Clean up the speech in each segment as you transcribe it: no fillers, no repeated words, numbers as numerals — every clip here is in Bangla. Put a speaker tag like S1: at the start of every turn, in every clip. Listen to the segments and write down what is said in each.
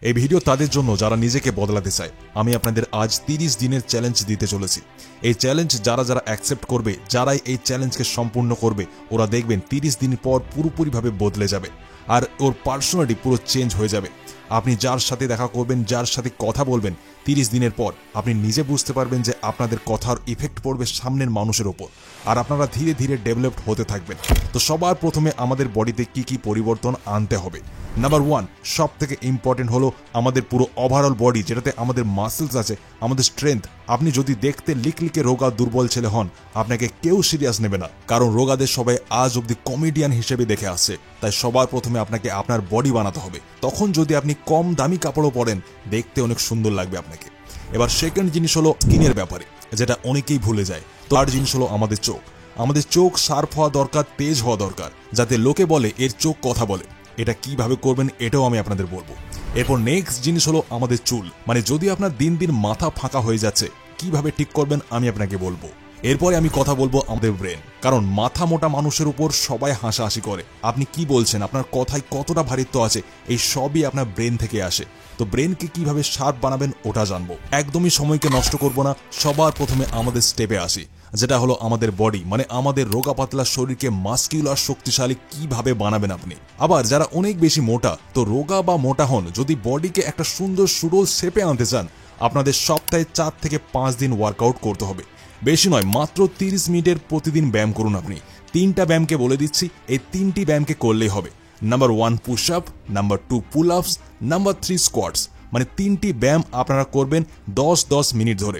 S1: এই ভিডিও তাদের জন্য যারা নিজেকে বদলাতে চায়। আমি আপনাদের আজ 30 দিনের চ্যালেঞ্জ দিতে চলেছি। এই চ্যালেঞ্জ যারা যারা অ্যাকসেপ্ট করবে, যারাই এই চ্যালেঞ্জকে সম্পূর্ণ করবে, ওরা দেখবেন 30 দিন পর পুরোপুরিভাবে বদলে যাবে আর ওর পার্সোনালিটি পুরো চেঞ্জ হয়ে যাবে। আপনি যার সাথে দেখা করবেন, যার সাথে কথা বলবেন, 30 দিনের পর আপনি নিজে বুঝতে পারবেন যে আপনাদের কথার ইফেক্ট পড়বে সামনের মানুষের ওপর, আর আপনারা ধীরে ধীরে ডেভেলপড হতে থাকবেন। তো সবার প্রথমে আমাদের বডিতে কি কি পরিবর্তন আনতে হবে। নাম্বার 1, সব থেকে ইম্পর্টেন্ট হলো আমাদের পুরো ওভারঅল বডি, যেটাতে আমাদের মাসেলস আছে, আমাদের স্ট্রেংথ। আপনি যদি দেখতে লিকলিকে রোগা দুর্বল ছেলে হন, আপনাকে কেউ সিরিয়াস নেবে না, কারণ রোগাদের সবাই আজ অব্দি কমেডিয়ান হিসেবে দেখে আসছে। তাই সবার প্রথমে আপনাকে আপনার বডি বানাতে হবে। তখন যদি আপনি কম দামি কাপড়ও পরেন, দেখতে অনেক সুন্দর লাগবে আপনাকে। এবার সেকেন্ড জিনিস হলো স্কিনের ব্যাপারে, যেটা অনেকেই ভুলে যায়। থার্ড জিনিস হলো আমাদের চোখ। আমাদের চোখ শার্প হওয়া দরকার, তেজ হওয়া দরকার, যাতে লোকে বলে এর চোখ কথা বলে। এটা কিভাবে করবেন এটাও আমি আপনাদের বলবো। এরপর নেক্সট জিনিস হলো আমাদের চুল। মানে যদি আপনার দিন দিন মাথা ফাঁকা হয়ে যাচ্ছে, কিভাবে ঠিক করবেন আমি আপনাকে বলবো। এরপরে আমি কথা বলবো আমাদের ব্রেন, কারণ মাথা মোটা মানুষের উপর সবাই হাসাহাসি করে। আপনি কি বলছেন, আপনার কথায় কতটা ভারিত্ব আছে, এই সবই আপনার ব্রেন থেকে আসে। তো ব্রেনকে কিভাবে শার্প বানাবেন ওটা জানবো। একদমই সময়কে নষ্ট করব না, সবার প্রথমে আমাদের স্টেপে আসি, যেটা হলো আমাদের বডি। মানে আমাদের রোগা পাতলা শরীরকে মাস্কিউলার শক্তিশালী কিভাবে বানাবেন আপনি। আবার যারা অনেক বেশি মোটা, তো রোগা বা মোটা হন, যদি বডিকে একটা সুন্দর সুডল শেপে আনতে চান, আপনাদের সপ্তাহে 4 থেকে 5 দিন ওয়ার্কআউট করতে হবে। বেশি নয়, মাত্র 30 মিনিটের প্রতিদিন ব্যায়াম করুন আপনি। 3টা ব্যায়ামকে বলে দিচ্ছি, এই 3টি ব্যায়ামকে করলেই হবে। নাম্বার 1 পুশ আপ, নাম্বার 2 পুল আপস, নাম্বার 3 স্কোয়াটস। মানে 3টি ব্যায়াম আপনারা করবেন 10-10 মিনিট ধরে।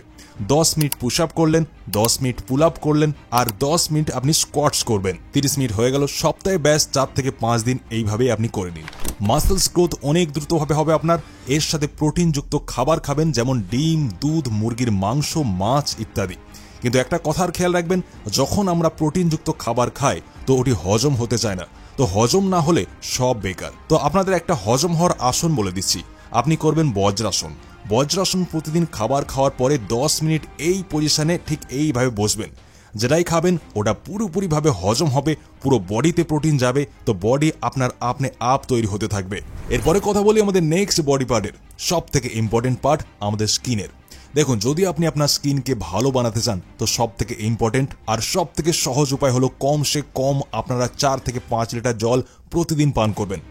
S1: 10 মিনিট পুশ আপ করলেন, 10 মিনিট পুল আপ করলেন, আর 10 মিনিট আপনি স্কোয়াটস করবেন। 30 মিনিট হয়ে গেল। সপ্তাহে ব্যাস 4 থেকে 5 দিন এইভাবেই আপনি করে নিন। মাসেলস গ্রোথ অনেক দ্রুতভাবে হবে আপনার। এর সাথে প্রোটিনযুক্ত খাবার খাবেন, যেমন ডিম, দুধ, মুরগির মাংস, মাছ ইত্যাদি। কিন্তু একটা কথার খেয়াল রাখবেন, যখন আমরা প্রোটিনযুক্ত খাবার খাই, তো ওটি হজম হতে চায় না। তো হজম না হলে সব বেকার। তো আপনাদের একটা হজম হওয়ার আসন বলে দিচ্ছি, আপনি করবেন বজ্রাসন। বজ্রাসন প্রতিদিন খাবার খাওয়ার পরে 10 মিনিট এই পজিশনে ঠিক এইভাবে বসবেন। যেটাই খাবেন ওটা পুরোপুরিভাবে হজম হবে, পুরো বডিতে প্রোটিন যাবে, তো বডি আপনার আপনি আপ তৈরি হতে থাকবে। এরপরে কথা বলি আমাদের নেক্সট বডি পার্টের, সব থেকে ইম্পর্টেন্ট পার্ট আমাদের স্কিনের। দেখুন, যদি আপনি আপনার স্কিনকে ভালো বানাতে চান, তো সব থেকে ইম্পর্টেন্ট আর সব থেকে সহজ উপায় হলো কমসে কম আপনারা 4 থেকে 5 লিটার জল প্রতিদিন পান করবেন।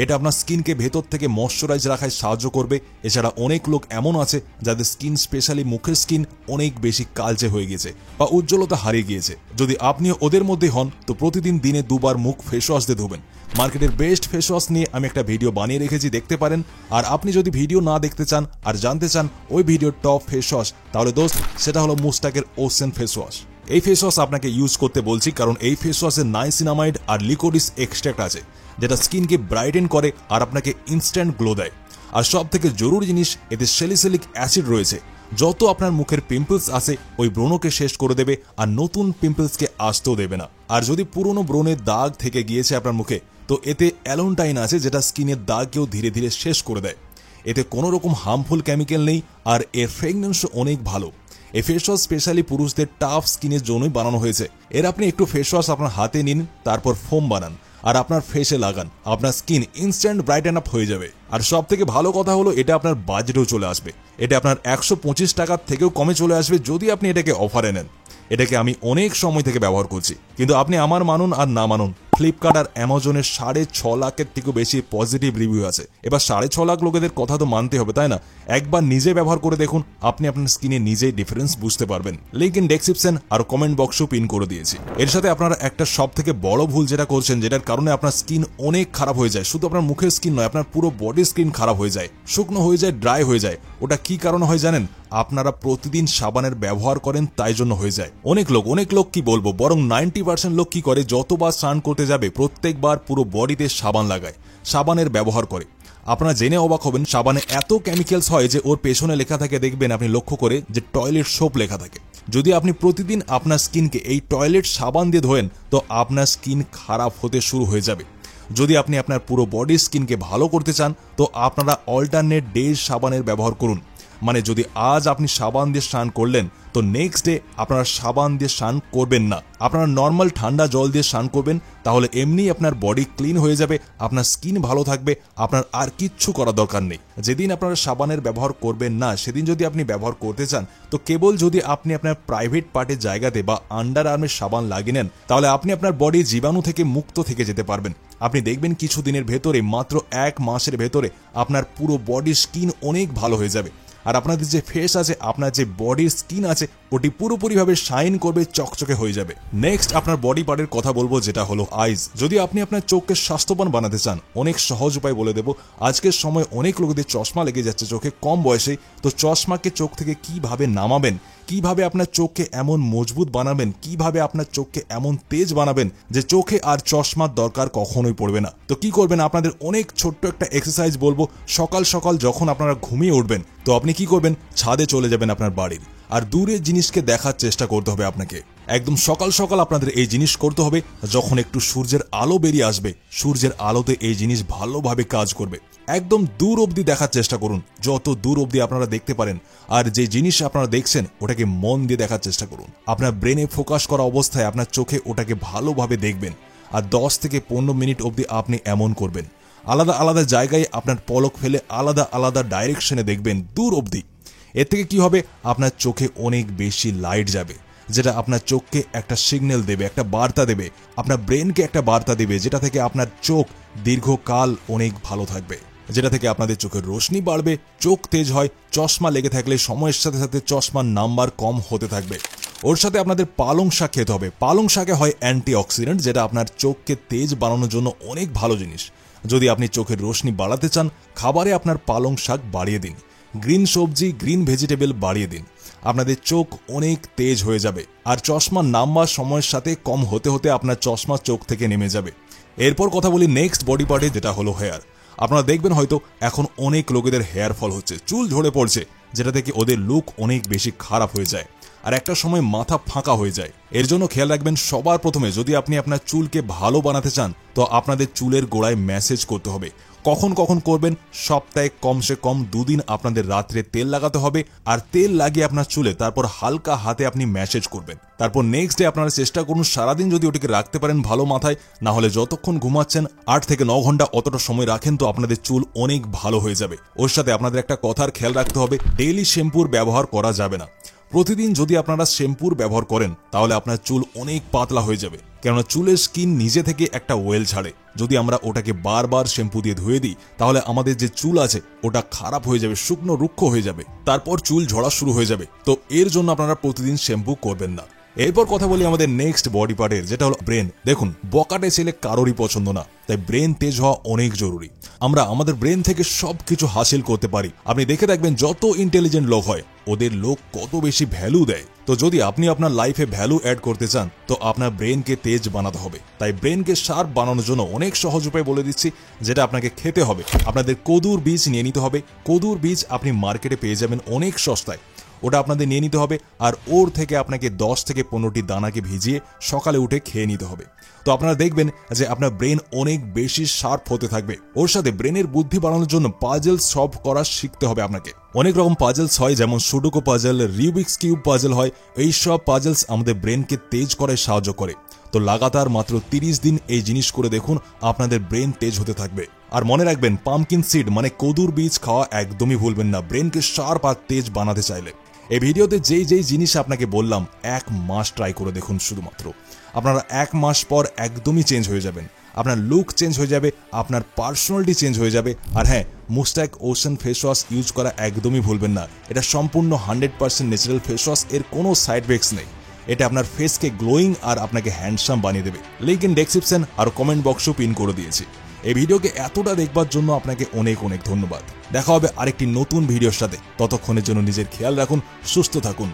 S1: এটা আপনার স্কিনকে ভেতর থেকে ময়শ্চারাইজ রাখায় সাহায্য করবে। এছাড়া অনেক লোক এমন আছে যাদের স্কিন, স্পেশালি মুখের স্কিন, অনেক বেশি কালচে হয়ে গেছে বা উজ্জ্বলতা হারিয়ে গিয়েছে। যদি আপনি ওদের মধ্যে হন, তো প্রতিদিন দিনে 2 বার মুখ ফেস ওয়াশ দিয়ে ধোবেন। মার্কেটের বেস্ট ফেস ওয়াশ নিয়ে আমি একটা ভিডিও বানিয়ে রেখেছি, দেখতে পারেন। আর আপনি যদি ভিডিও না দেখতে চান আর জানতে চান ওই ভিডিওর টপ ফেস ওয়াশ, তাহলে দোস্ত সেটা হলো মুস্তাকের ওশেন ফেস ওয়াশ। এই ফেস ওয়াশ আপনাকে ইউজ করতে বলছি কারণ এই ফেস ওয়াশে নাইসিনামাইড আর লিকোডিস এক্সট্রাক্ট আছে, যেটা স্কিনকে ব্রাইটেন করে আর আপনাকে ইনস্ট্যান্ট গ্লো দেয়। আর সব থেকে জরুরি জিনিস, এতে স্যালিসিলিক অ্যাসিড রয়েছে। যত আপনার মুখের পিম্পলস আছে, ওই ব্রণকে শেষ করে দেবে আর নতুন পিম্পলসকে আসতেও দেবে না। আর যদি পুরনো ব্রণের দাগ থেকে গিয়েছে আপনার মুখে, তো এতে অ্যালোনটাইন আছে, যেটা স্কিনের দাগকেও ধীরে ধীরে শেষ করে দেয়। এতে কোনো রকম হার্মফুল কেমিক্যাল নেই আর এর ফ্রেগনেন্সও অনেক ভালো। এই ফেস ওয়াশ স্পেশালি পুরুষদের টাফ স্কিনের জন্যই বানানো হয়েছে। এর আপনি একটু ফেস ওয়াশ আপনার হাতে নিন, তারপর ফোম বানান আর আপনার ফেসে লাগান, আপনার স্কিন ইনস্ট্যান্ট ব্রাইটেন আপ হয়ে যাবে। আর সব থেকে ভালো কথা হলো, এটা আপনার বাজেটেও চলে আসবে। এটা আপনার 125 টাকার থেকেও কমে চলে আসবে যদি আপনি এটাকে অফারে নেন। এটাকে আমি অনেক সময় থেকে ব্যবহার করছি, কিন্তু আপনি আমার মানুন আর না মানুন, ফ্লিপকার্ট আর অ্যামাজনের 6.5 লাখের থেকেও বেশি পজিটিভ রিভিউ আছে। এবার 6.5 লাখ লোকেদের কথা তো মানতে হবে, তাই না? একবার নিজে ব্যবহার করে দেখুন, আপনি আপনার স্কিনে নিজেই ডিফারেন্স বুঝতে পারবেন। লিংক ইন ডেসক্রিপশন আর কমেন্ট বক্সও পিন করে দিয়েছি। এর সাথে আপনারা একটা সব থেকে বড় ভুল যেটা করছেন, যেটার কারণে আপনার স্কিন অনেক খারাপ হয়ে যায়, শুধু আপনার মুখের স্কিন নয়, আপনার পুরো বডির স্কিন খারাপ হয়ে যায়, শুকনো হয়ে যায়, ড্রাই হয়ে যায়। ওটা কি কারণে হয় জানেন? আপনারা প্রতিদিন সাবানের ব্যবহার করেন, তাই জন্য হয়ে যায়। অনেক লোক কি বলবো, বরং 90% লোক কি করে, যতবার স্নান করতে যাবে প্রত্যেকবার পুরো বডিতে সাবান লাগায়, সাবানের ব্যবহার করে। আপনারা জেনে অবাক হবেন, সাবানে এত কেমিক্যালস হয় যে ওর পেছনে লেখা থাকে, দেখবেন আপনি লক্ষ্য করে, যে টয়লেট সোপ লেখা থাকে। যদি আপনি প্রতিদিন আপনার স্কিনকে এই টয়লেট সাবান দিয়ে ধোয়েন, তো আপনার স্কিন খারাপ হতে শুরু হয়ে যাবে। যদি আপনি আপনার পুরো বডির স্কিনকে ভালো করতে চান, তো আপনারা অল্টারনেট ডেজ সাবানের ব্যবহার করুন। মানে যদি আজ আপনি সাবান দিয়ে স্নান করলেন তো নেক্সট ডে আপনারা সাবান দিয়ে স্নান করবেন না, আপনারা নর্মাল ঠান্ডা জল দিয়ে স্নান করবেন। তাহলে এমনি আপনার বডি ক্লিন হয়ে যাবে, আপনার স্কিন ভালো থাকবে, আপনার আর কিচ্ছু করার দরকার নেই। যেদিন আপনারা সাবানের ব্যবহার করবেন না সেদিন যদি আপনি ব্যবহার করতে চান তো কেবল যদি আপনি আপনার প্রাইভেট পার্টের জায়গাতে বা আন্ডার আর্মের সাবান লাগিয়ে নেন তাহলে আপনি আপনার বডি জীবাণু থেকে মুক্ত থেকে যেতে পারবেন। আপনি দেখবেন কিছুদিনের ভেতরে, মাত্র 1 মাসের ভেতরে আপনার পুরো বডির স্কিন অনেক ভালো হয়ে যাবে। আর আপনাদের যে ফেস আছে, আপনার যে বডির স্কিন আছে ওটি পুরোপুরিভাবে শাইন করবে, চকচকে হয়ে যাবে। নেক্সট আপনার বডি পার্টের কথা বলবো যেটা হলো আইজ। যদি আপনি আপনার চোখকে স্বাস্থ্যবান বানাতে চান, অনেক সহজ উপায় বলে দেবো। আজকের সময় অনেক লোকেদের চশমা লেগে যাচ্ছে চোখে কম বয়সেই, তো চশমাকে চোখ থেকে কিভাবে নামাবেন, কিভাবে আপনার চোখকে এমন মজবুত বানাবেন, কিভাবে আপনার চোখকে এমন তেজ বানাবেন যে চোখে আর চশমার দরকার কখনোই পড়বে না। তো কি করবেন, আপনাদের অনেক ছোট্ট একটা এক্সারসাইজ বলবো। সকাল সকাল যখন আপনারা ঘুমিয়ে উঠবেন তো আপনি কি করবেন, ছাদে চলে যাবেন আপনার বাড়ির, আর দূরের জিনিসকে দেখার চেষ্টা করতে হবে আপনাকে। একদম সকাল সকাল আপনাদের এই জিনিস করতে হবে যখন একটু সূর্যের আলো বেরিয়ে আসবে, সূর্যের আলোতে এই জিনিস ভালোভাবে কাজ করবে। একদম দূর অবধি দেখার চেষ্টা করুন, যত দূর অবধি আপনারা দেখতে পারেন। আর যে জিনিস আপনারা দেখছেন ওটাকে মন দিয়ে দেখার চেষ্টা করুন। আপনার ব্রেনে ফোকাস করা অবস্থায় আপনার চোখে ওটাকে ভালোভাবে দেখবেন। আর 10 থেকে 15 মিনিট অবধি আপনি এমন করবেন। আলাদা আলাদা জায়গায় আপনার পলক ফেলে আলাদা আলাদা ডাইরেকশনে দেখবেন দূর অবধি। এর থেকে কি হবে, আপনার চোখে অনেক বেশি লাইট যাবে, যেটা আপনার চোখকে একটা সিগন্যাল দেবে, একটা বার্তা দেবে, আপনার ব্রেনকে একটা বার্তা দেবে, যেটা থেকে আপনার চোখ দীর্ঘকাল অনেক ভালো থাকবে, যেটা থেকে আপনাদের চোখের রোশনি বাড়বে, চোখ তেজ হয়। চশমা লেগে থাকলে সময়ের সাথে সাথে চশমার নাম্বার কম হতে থাকবে। ওর সাথে আপনাদের পালং শাক খেতে হবে। পালং শাকে হয় অ্যান্টিঅক্সিডেন্ট, যেটা আপনার চোখকে তেজ বাড়ানোর জন্য অনেক ভালো জিনিস। যদি আপনি চোখের রোশনি বাড়াতে চান, খাবারে আপনার পালং শাক বাড়িয়ে দিন, গ্রিন সবজি, গ্রিন ভেজিটেবল বাড়িয়ে দিন, আপনাদের চোখ অনেক তেজ হয়ে যাবে। আর চশমার নাম্বার সময়ের সাথে কম হতে হতে আপনার চশমা চোখ থেকে নেমে যাবে। এরপর কথা বলি নেক্সট বডি পার্টে, যেটা হলো হেয়ার। আপনারা দেখবেন হয়তো এখন অনেক লোকেদের হেয়ার ফল হচ্ছে, চুল ঝরে পড়ছে, যেটা থেকে ওদের লুক অনেক বেশি খারাপ হয়ে যায় আর একটা সময় মাথা ফাঁকা হয়ে যায়। এর জন্য খেয়াল রাখবেন, সবার প্রথমে যদি আপনি আপনার চুলকে ভালো বানাতে চান তো আপনাদের চুলের গোড়ায় ম্যাসেজ করতে হবে। কখন কখন করবেন, সপ্তাহে কমসে কম 2 দিন আপনাদের রাত্রে তেল লাগাতে হবে। আর তেল লাগিয়ে আপনার চুলে তারপর হালকা হাতে আপনি ম্যাসেজ করবেন। তারপর নেক্সট ডে আপনারা চেষ্টা করুন সারাদিন যদি ওটিকে রাখতে পারেন ভালো মাথায়, না হলে যতক্ষণ ঘুমাচ্ছেন 8 থেকে 9 ঘন্টা অতটা সময় রাখেন তো আপনাদের চুল অনেক ভালো হয়ে যাবে। ওর সাথে আপনাদের একটা কথার খেয়াল রাখতে হবে, ডেইলি শ্যাম্পুর ব্যবহার করা যাবে না। প্রতিদিন যদি আপনারা শ্যাম্পুর ব্যবহার করেন তাহলে আপনার চুল অনেক পাতলা হয়ে যাবে, কেননা চুলের স্কিন নিজে থেকে একটা ওয়েল ছাড়ে। যদি আমরা ওটাকে বারবার শ্যাম্পু দিয়ে ধুয়ে দিই তাহলে আমাদের যে চুল আছে ওটা খারাপ হয়ে যাবে, শুকনো রুক্ষ হয়ে যাবে, তারপর চুল ঝরা শুরু হয়ে যাবে। তো এর জন্য আপনারা প্রতিদিন শ্যাম্পু করবেন না। এরপর কথা বলি আমাদের নেক্সট বডি পার্টের, যেটা হলো ব্রেন। দেখুন, বকাটে ছেলে কারোরই পছন্দ না, তাই ব্রেন তেজ হওয়া অনেক জরুরি। আমরা আমাদের ব্রেন থেকে সবকিছু হাসিল করতে পারি। আপনি দেখে দেখবেন যত ইন্টেলিজেন্ট লোক হয় ওদের লোক কত বেশি ভ্যালু দেয়। তো যদি আপনি আপনার লাইফে ভ্যালু অ্যাড করতে চান তো আপনার ব্রেনকে তেজ বানাতে হবে। তাই ব্রেনকে শার্প বানানোর জন্য অনেক সহজ উপায় বলে দিচ্ছি, যেটা আপনাকে খেতে হবে। আপনাদের কদুর বীজ নিয়ে নিতে হবে। কদুর বীজ আপনি মার্কেটে পেয়ে যাবেন অনেক সস্তায়, ওটা আপনাদের নিয়ে নিতে হবে। আর ওর থেকে আপনাকে 10 থেকে 15টি দানাকে ভিজিয়ে সকালে উঠে খেয়ে নিতে হবে। তো আপনারা দেখবেন যে আপনার ব্রেন অনেক বেশি শার্প হতে থাকবে। ওর সাথে ব্রেনের বুদ্ধি বাড়ানোর জন্য পাজল সলভ করা শিখতে হবে আপনাকে। অনেক রকম পাজলস হয়, যেমন সুডোকু পাজল, রিউবিক্স কিউব পাজল হয়। এই সব পাজলস আমাদের ব্রেনকে তেজ করায় সাহায্য করে। তো লাগাতার মাত্র 30 দিন এই জিনিস করে দেখুন, আপনাদের ব্রেন তেজ হতে থাকবে। আর মনে রাখবেন, পামকিন সিড মানে কদুর বীজ খাওয়া একদমই ভুলবেন না ব্রেনকে শার্প আর তেজ বানাতে চাইলে। এই ভিডিওতে যেই জিনিস আপনাকে বললাম 1 মাস ট্রাই করে দেখুন শুধুমাত্র। আপনারা 1 মাস পর একদমই চেঞ্জ হয়ে যাবেন। আপনার লুক চেঞ্জ হয়ে যাবে, আপনার পার্সোনালিটি চেঞ্জ হয়ে যাবে। আর হ্যাঁ, Mushtaq ocean face wash use করা একদমই ভুলবেন না। এটা সম্পূর্ণ 100% ন্যাচারাল ফেস ওয়াশ, এর কোনো সাইড এফেক্টস নেই। এটা আপনার ফেসকে গ্লোয়িং আর আপনাকে হ্যান্ডসাম বানিয়ে দেবে। লিংক ইন ডেসক্রিপশন আর কমেন্ট বক্সও পিন করে দিয়েছি। এই ভিডিওকে এতটা দেখবার জন্য আপনাকে অনেক অনেক ধন্যবাদ। দেখা হবে আরেকটি নতুন ভিডিওর সাথে। ততক্ষণের জন্য নিজের খেয়াল রাখুন, সুস্থ থাকুন।